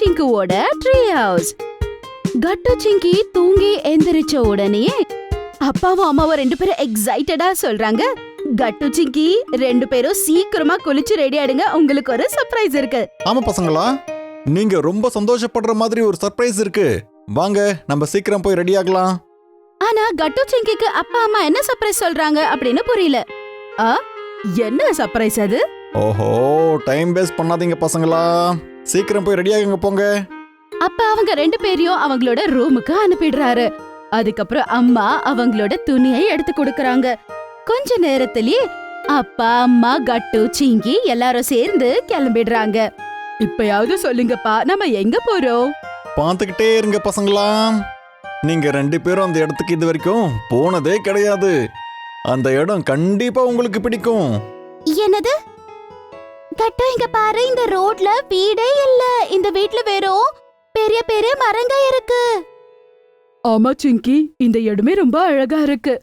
சிங்குவோட tree house. கட்டு சிங்கி தூங்கி எந்திரிச்ச உடனே அப்பாவும் அம்மாவும் 2 பேரும் எக்ஸைட்டடா சொல்றாங்க, கட்டு சிங்கி 2 பேரும் சீக்கிரமா குளிச்சு ரெடி ஆயிடுங்க, உங்களுக்கு ஒரு சர்ப்ரைஸ் இருக்கு. ஆமா பசங்களா, நீங்க ரொம்ப சந்தோஷப்படுற மாதிரி ஒரு சர்ப்ரைஸ் இருக்கு. வாங்க நம்ம சீக்கிரம் போய் ரெடி ஆகலாம். ஆனா கட்டு சிங்கிக்கு அப்பா அம்மா என்ன சர்ப்ரைஸ் சொல்றாங்க அப்படின்னு புரியல. என்ன சர்ப்ரைஸ் அது? ஓஹோ, டைம் வேஸ்ட் பண்ணாதீங்க பசங்களா, சீக்கிரம் போய் ரெடி ஆகுங்க போங்க. அப்ப அவங்க 2 பேரையும் அவங்களோட ரூமுக்கு அனுப்பிடுறாரு. அதுக்கப்புறம் அம்மா அவங்களோட துணியை எடுத்து கொடுக்கறாங்க. கொஞ்ச நேரத்திலேயே அப்பா அம்மா கட்டு சிங்கி எல்லாரும் சேர்ந்து கிளம்பிடுறாங்க. இப்பயாவது சொல்லுங்கப்பா, நம்ம எங்க போறோம்? பார்த்துக்கிட்டே இருங்க பசங்களா, நீங்க 2 பேரும் அந்த இடத்துக்கு இது வரைக்கும் போனதே கிடையாது. அந்த இடம் கண்டிப்பா உங்களுக்கு பிடிக்கும். என்னது? கட்டு இங்க பாரு, இந்த ரோட்ல வீடே இல்ல, இந்த வீட்ல வெறும் பெரிய பெரிய மரங்க இருக்கு. ஆமா சிங்கி, இந்த இடமே ரொம்ப அழகா இருக்கு.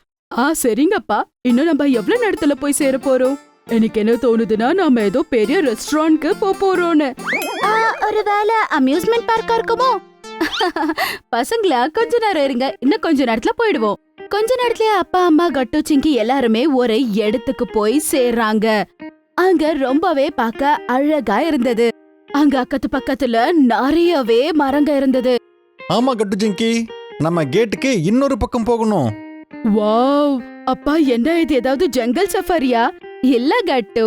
சரிங்கப்பா, இன்னும் நம்ம எவ்வளவு நேரத்துல போய் சேர போறோம்? எனக்கு என்ன தோணுதுன்னா, நாம ஏதோ பெரிய ரெஸ்டாரண்ட்க்கு போறோம்னு. ஒருவேளை அம்யூஸ்மெண்ட் பார்க்கா இருக்குமோ? பசங்களா கொஞ்ச நேரம் இருங்க, இன்னும் கொஞ்ச நேரத்துல போயிடுவோம். கொஞ்ச நேரத்துல அப்பா அம்மா கட்டு சிங்கி எல்லாருமே ஒரு இடத்துக்கு போய் சேர்றாங்க. அங்க ரொம்பவே பார்க்க அழகா இருந்தது. அங்க அக்கத்து பக்கத்துல நிறையவே மரங்க இருந்தது. ஆமா கட்டு ஜிங்கி, நம்ம கேட்டுக்கு இன்னொரு பக்கம் போகணும். வாவ், அப்பா என்ன இது, ஏதாவது ஜங்கல் சஃபாரியா? இல்ல கட்டு,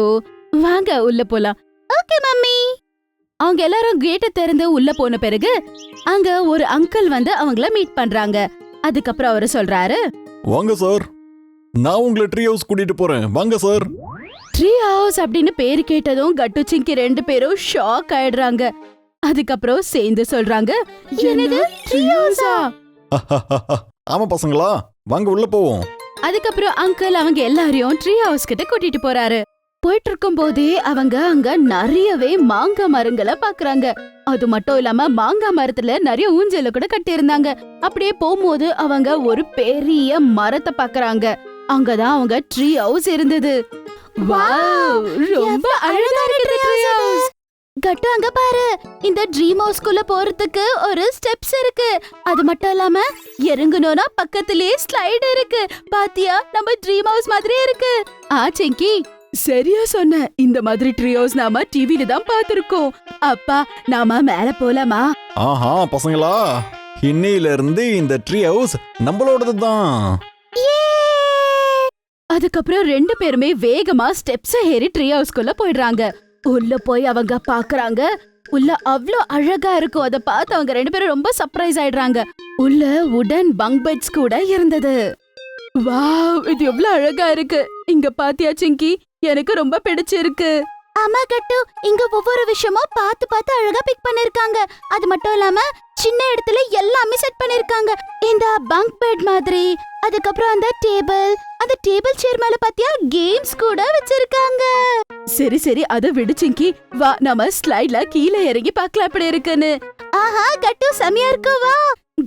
வாங்க உள்ள போலாம். Okay mummy. அவங்க எல்லாரும் கேட்ட திறந்து உள்ள போன பிறகு அங்க ஒரு அங்கிள் வந்து அவங்கள மீட் பண்றாங்க. அதுக்கப்புறம் அவரு சொல்றாரு, வாங்க சார், நான் உங்களை ட்ரீ ஹவுஸ் கூட்டிட்டு போறேன், வாங்க சார். ட்ரீ ஹவுஸ் அப்படின்னு பேரு கேட்டதும் கட்டு சிங்கி 2 பேரும் ஷாக் ஆயிடுறாங்க. அதுக்கப்புறம் சேர்ந்து சொல்றாங்க, என்னது ட்ரீ ஹவுஸா? ஆமா பசங்களா, வாங்க உள்ள போவோம். அதுக்கப்புறம் அங்கிள் அவங்க எல்லாரையும் ட்ரீ ஹவுஸ் கிட்ட கூட்டிட்டு போறாரு. போயிட்டு இருக்கும் போதே அவங்க அங்க நிறையவே மாங்காய் மரங்களை பாக்குறாங்க. அது மட்டும் இல்லாம மாங்காய் மரத்துல நிறைய ஊஞ்சல கூட கட்டி இருந்தாங்க. அப்படியே போகும்போது அவங்க ஒரு பெரிய மரத்தை பாக்குறாங்க. அங்கதான் அவங்க ட்ரீ ஹவுஸ் இருந்தது. வாவ், ரொம்ப அழகா இருக்கு ட்ரீ ஹவுஸ். கட்டு அங்க பாரு, இந்த ட்ரீம் ஹவுஸ்க்குள்ள போறதுக்கு ஒரு ஸ்டெப்ஸ் இருக்கு. அது மட்டும் இல்லாம இறங்கணும்னா பக்கத்திலேயே ஸ்லைடு இருக்கு. பாத்தியா, நம்ம ட்ரீம் ஹவுஸ் மாதிரியே இருக்கு. சிங்கி சரியா சொன்ன, இந்த மாதிரி ட்ரீ ஹவுஸ் நாம டிவில தான் பாத்துருக்கோம். அப்பா, நாம மேல போலாமா? ஆஹா பசங்களா, இன்னையில இருந்து இந்த ட்ரீ ஹவுஸ் நம்மளோடது தான். அதுக்கப்புறம் 2 பேருமே வேகமா ஸ்டெப்ஸ் ஏறி ட்ரீ ஹவுஸ்க்குள்ள போயிடுறாங்க. உள்ள போய் அவங்க பாக்குறாங்க, உள்ள அவ்ளோ அழகா இருக்கும். அத பார்த்து அவங்க 2 பேரும் ரொம்ப சர்ப்ரைஸ் ஆயிடுறாங்க. உள்ள வுடன் பங்க் பெட்ஸ் கூட இருந்தது. வாவ், இது எவ்வளவு அழகா இருக்கு. இங்க பாத்தியா சிங்கி, எனக்கு ரொம்ப பிடிச்சிருக்கு. ஆமா கட்டு, இங்க ஒவ்வொரு விஷயமும் பார்த்து பார்த்து அழகா பிக் பண்ணிருக்காங்க. அது மட்டும் இல்லாம சின்ன இடத்துல எல்லாமே செட் பண்ணிருக்காங்க. இந்த பங்க் பெட் மாதிரி, அதுக்கப்புறம் அந்த டேபிள் சேர் மேல பாத்தியா கேம்ஸ் கூட வச்சிருக்காங்க. சரி சரி, அத விடு சிங்கி, வா நம்ம ஸ்லைட்ல கீழே இறங்கி பார்க்கலாம் எப்படி இருக்குன்னு. ஆஹா கட்டு, செமையா இருக்கு, வா.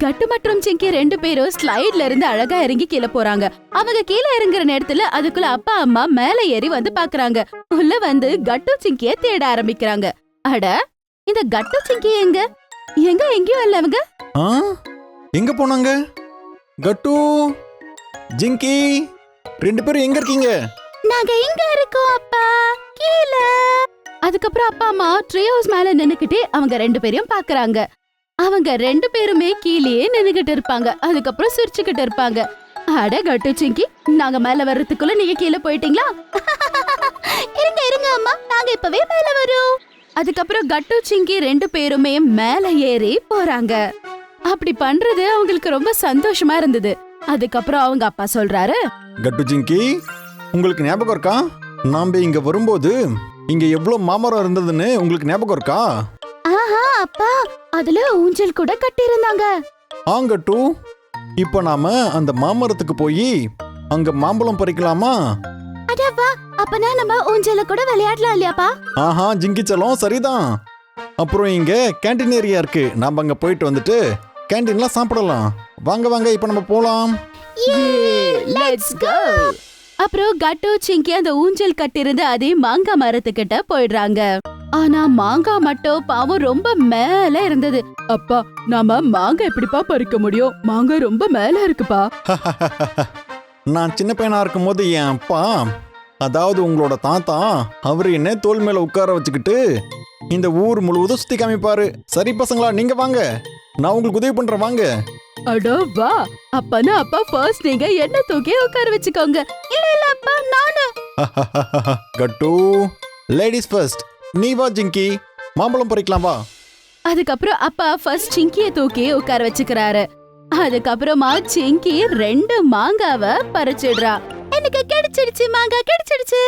கட்டு மற்றும் சிங்கி 2 பேரும் ஸ்லைட்ல இருந்து அழகா இறங்கி கீழே போறாங்க. அவங்க கீழே இறங்குற நேரத்துல அதுக்குள்ள அப்பா அம்மா மேல ஏறி வந்து பாக்குறாங்க. உள்ள வந்து கட்டு சிங்கிய தேட ஆரம்பிக்கிறாங்க. அட, இந்த கட்டு சிங்கி எங்கேயும் இல்ல. அவங்க எங்க போனாங்க? கட்டு, ஜிங்கி 2 பேரும் எங்க இருக்கீங்க? நாங்க இங்க இருக்கோம் அப்பா, கீழே. அதுக்கப்புறம் அப்பா அம்மா ட்ரீ ஹவுஸ் மேல நின்னுக்கிட்டே அவங்க 2 பேரையும் பாக்குறாங்க. அவங்க 2 பேருமே கீழேயே நின்னுகிட்டு இருப்பாங்க. அதுக்கப்புறம் சிரிச்சுக்கிட்டு இருப்பாங்க. அட கட்டு சிங்கி, நாங்க மேல வர்றதுக்குள்ள நீங்க கீழே போயிட்டீங்களா? இருங்க அம்மா, நாங்க இப்பவே மேல வரோம். அதுக்கப்புறம் கட்டு சிங்கி 2 பேருமே மேல ஏறி போறாங்க. அப்படி பண்றது அவங்களுக்கு ரொம்ப சந்தோஷமா இருந்தது. அதுக்கப்புறம் அவங்க அப்பா சொல்றாரு, கட்டு ஜிங்கி, உங்களுக்கு ஞாபகம் இருக்கா, நாம இங்க வரும்போது இங்க எவ்வளவு மாமரம் இருந்ததுன்னு உங்களுக்கு ஞாபகம் இருக்கா? ஆஹா அப்பா, அதுல ஊஞ்சல் கூட கட்டி இருந்தாங்க. ஆங்கட்டு, இப்ப நாம அந்த மாமரத்துக்கு போய் அங்க மாம்பழம் பறிக்கலாமா? அடவா, அப்பனா நம்ம ஊஞ்சல கூட விளையாடலாம் இல்லையாப்பா? ஆஹா ஜிங்கிச்சலம், சரிதான். அப்புறம் இங்க கேண்டீன் ஏரியா இருக்கு, நாம அங்க போயிட்டு வந்துட்டு கேண்டீன்ல சாப்பிடலாம். வாங்க இப்ப நம்ம போலாம். Let's go. அப்புறம் கட்டு சிங்கி அந்த ஊஞ்சல் கட்டிருந்த அதே மாங்காய் மரத்துக்கிட்ட போயிடுறாங்க. ஆனா மாங்காய் மட்டும் பாவம் ரொம்ப மேல இருந்தது. அப்பா, நாம மாங்காய் எப்படிப்பா பறிக்க முடியும்? மாங்காய் ரொம்ப மேல இருக்குப்பா. நான் சின்ன பையனா இருக்கும்போது என் அப்பா, அதாவது உங்களோட தாத்தா, அவரு என்ன தோள் மேல உட்கார வச்சுக்கிட்டு இந்த ஊர் முழுவதும் சுத்தி காமிப்பாரு. சரி பசங்களா, நீங்க வாங்க, நான் உங்களுக்கு உதவி பண்றேன், வாங்க. அட வா, அப்பனா அப்பா ஃபர்ஸ்ட் நீங்க என்ன தூக்கி உட்கார வச்சுக்கோங்க. இல்ல இல்ல அப்பா, நானு. கட்டு, லேடிஸ் ஃபர்ஸ்ட். நீ வா ஜிங்கி, மாம்பழம் பறிக்கலாம் வா. அதுக்கப்புறம் அப்பா ஃபர்ஸ்ட் சிங்கிய தூக்கி உட்கார வச்சுக்கிறாரு. அதுக்கப்புறமா சிங்கி 2 மாங்காவை பறிச்சிடுறா. எனக்கு கிடைச்சிடுச்சு, மாங்காய் கிடைச்சிடுச்சு.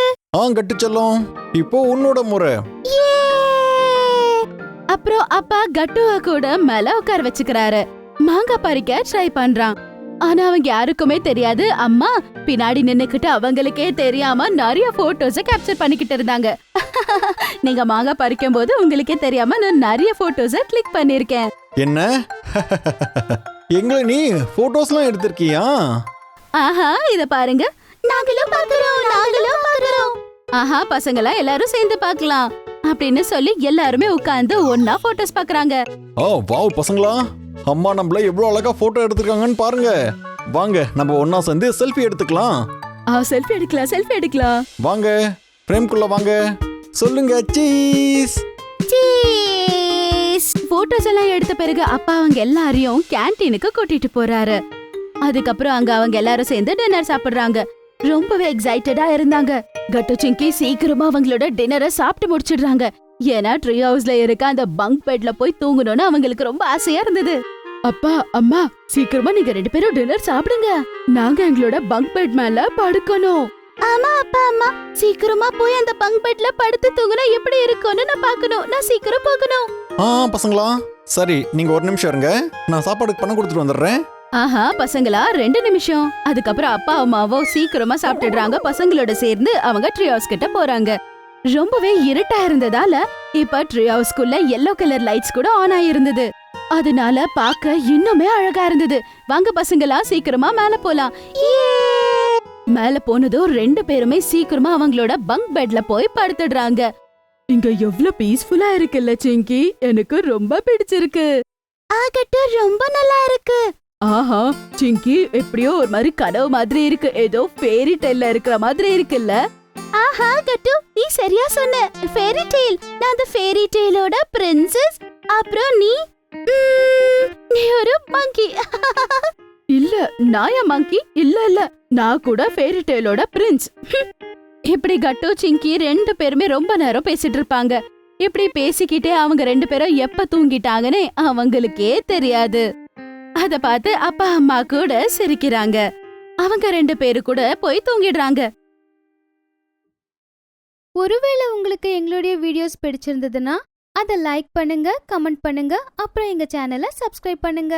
கட்டு செல்லம், இப்போ உன்னோட முறை. அப்புறம் அப்பா கட்டுவ கூட மேல உட்கார வச்சுக்கிறாரு. மாங்காய் பறிக்க ட்ரை பண்றான். ஆனா அவங்க யாருக்குமே தெரியாது அம்மா பின்னாடி நின்னுக்கிட்டு அவங்களுக்கே தெரியாம நிறைய போட்டோஸ கேப்சர் பண்ணிக்கிட்டு இருந்தாங்க. நீங்க மாங்காய் பறிக்கும் போது உங்களுக்கே தெரியாம நான் நிறைய போட்டோஸ கிளிக் பண்ணிருக்கேன். என்ன? எங்களை நீ போட்டோஸ்லாம் எடுத்திருக்கியா? ஆஹா, இத பாருங்க. நாங்களும் பாக்குறோம். ஆஹா, பசங்களா எல்லாரும் சேர்ந்து பார்க்கலாம் அப்படின்னு சொல்லி எல்லாருமே உட்கார்ந்து ஒன்னா போட்டோஸ் பாக்குறாங்க. வாவ் பசங்களா, அம்மா நம்மள எவ்வளவு அழகா போட்டோ எடுத்துருக்காங்கன்னு பாருங்க. வாங்க நம்ம ஒன்னா சேர்ந்து செல்ஃபி எடுத்துக்கலாம். செல்ஃபி எடுக்கலாம். வாங்க பிரேம்குள்ள வாங்க. சொல்லுங்க சீஸ். போட்டோஸ் எல்லாம் எடுத்த பிறகு அப்பா அவங்க எல்லாரையும் கேண்டீனுக்கு கூட்டிட்டு போறாரு. அதுக்கப்புறம் அங்க அவங்க எல்லாரும் சேர்ந்து டின்னர் சாப்பிடுறாங்க. ரொம்பவே எக்ஸைட்டடா இருந்தாங்க. கட்டு சிங்கி சீக்கிரமா அவங்களோட டின்னரை சாப்பிட்டு முடிச்சிடுறாங்க. ஏன்னா ட்ரீ ஹவுஸ்ல இருக்க அந்த பங்க் பெட்ல போய் தூங்கணும்னு அவங்களுக்கு ரொம்ப ஆசையா இருந்தது. அப்பா, அம்மா, சீக்கிரமா நீங்க 2 பேரும் டின்னர் சாப்பிடுங்க. நாங்க எங்களோட பங்க் பெட் மேல படுக்கணும். ஆமா அப்பா, அம்மா, சீக்கிரமா போய் அந்த பங்க் பெட்ல படுத்து தூங்கினா எப்படி இருக்கும்னு நான் பார்க்கணும். நான் சீக்கிரம் போகணும். பசங்களா, சரி நீங்க ஒரு நிமிஷம் இருங்க, நான் சாப்பாடுக்கு பணம் கொடுத்துட்டு வந்துடுறேன். ஆஹா, பசங்களா 2 நிமிஷம். அதுக்கப்புறம் அப்பா அம்மாவோ சீக்கிரமா சாப்பிட்டுடுறாங்க. பசங்களோட சேர்ந்து அவங்க ட்ரீ ஹவுஸ் கிட்ட போறாங்க. ரொம்பவே இருட்டா இருந்ததால இப்ப ட்ரீ ஹவுஸ்க்குள்ள yellow கலர் லைட்ஸ் கூட ஆன் ஆயிருந்தது. அதனால பார்க்க இன்னுமே அழகா இருந்தது. வாங்க பசங்களா, சீக்கிரமா மேல போலாம். மேல போனதும் 2 பேருமே சீக்கிரமா அவங்களோட பங்க் பெட்ல போய் படுத்துடுறாங்க. இங்க எவ்வளவு பீஸ்ஃபுல்லா இருக்குல்ல சிங்கி, எனக்கு ரொம்ப பிடிச்சிருக்கு. ஆகட்டு, ரொம்ப நல்லா இருக்கு. ஆஹா சிங்கி, எப்படியோ ஒரு மாதிரி கனவு மாதிரி இருக்கு. ஏதோ ஃபேரி டெய்ல்ல இருக்கிற மாதிரி இருக்குல்ல. ஆஹா கட்டு, நீ சரியா சொன்ன. Fairy tale. நான் அந்த ஃபேரி டெய்லோட பிரின்சஸ். அப்புறம் நீ ஒரு மங்கி. இல்ல, நான் மங்கி இல்ல, நான் கூட ஃபேரி டெய்லோட பிரின்ஸ். இப்படி கட்டு சிங்கி 2 பேருமே ரொம்ப நேரம் பேசிட்டு இருப்பாங்க. இப்படி பேசிக்கிட்டே அவங்க 2 பேரும் எப்ப தூங்கிட்டாங்கன்னு அவங்களுக்கே தெரியாது. அத பார்த்து அப்பா அம்மா கூட சிரிக்கிறாங்க. அவங்க 2 பேரு கூட போய் தூங்கிடுறாங்க. ஒருவேளை உங்களுக்கு எங்களுடைய வீடியோஸ் பிடிச்சிருந்ததுன்னா அதை லைக் பண்ணுங்க, கமெண்ட் பண்ணுங்க, அப்புறம் எங்க சேனலை சப்ஸ்கிரைப் பண்ணுங்க.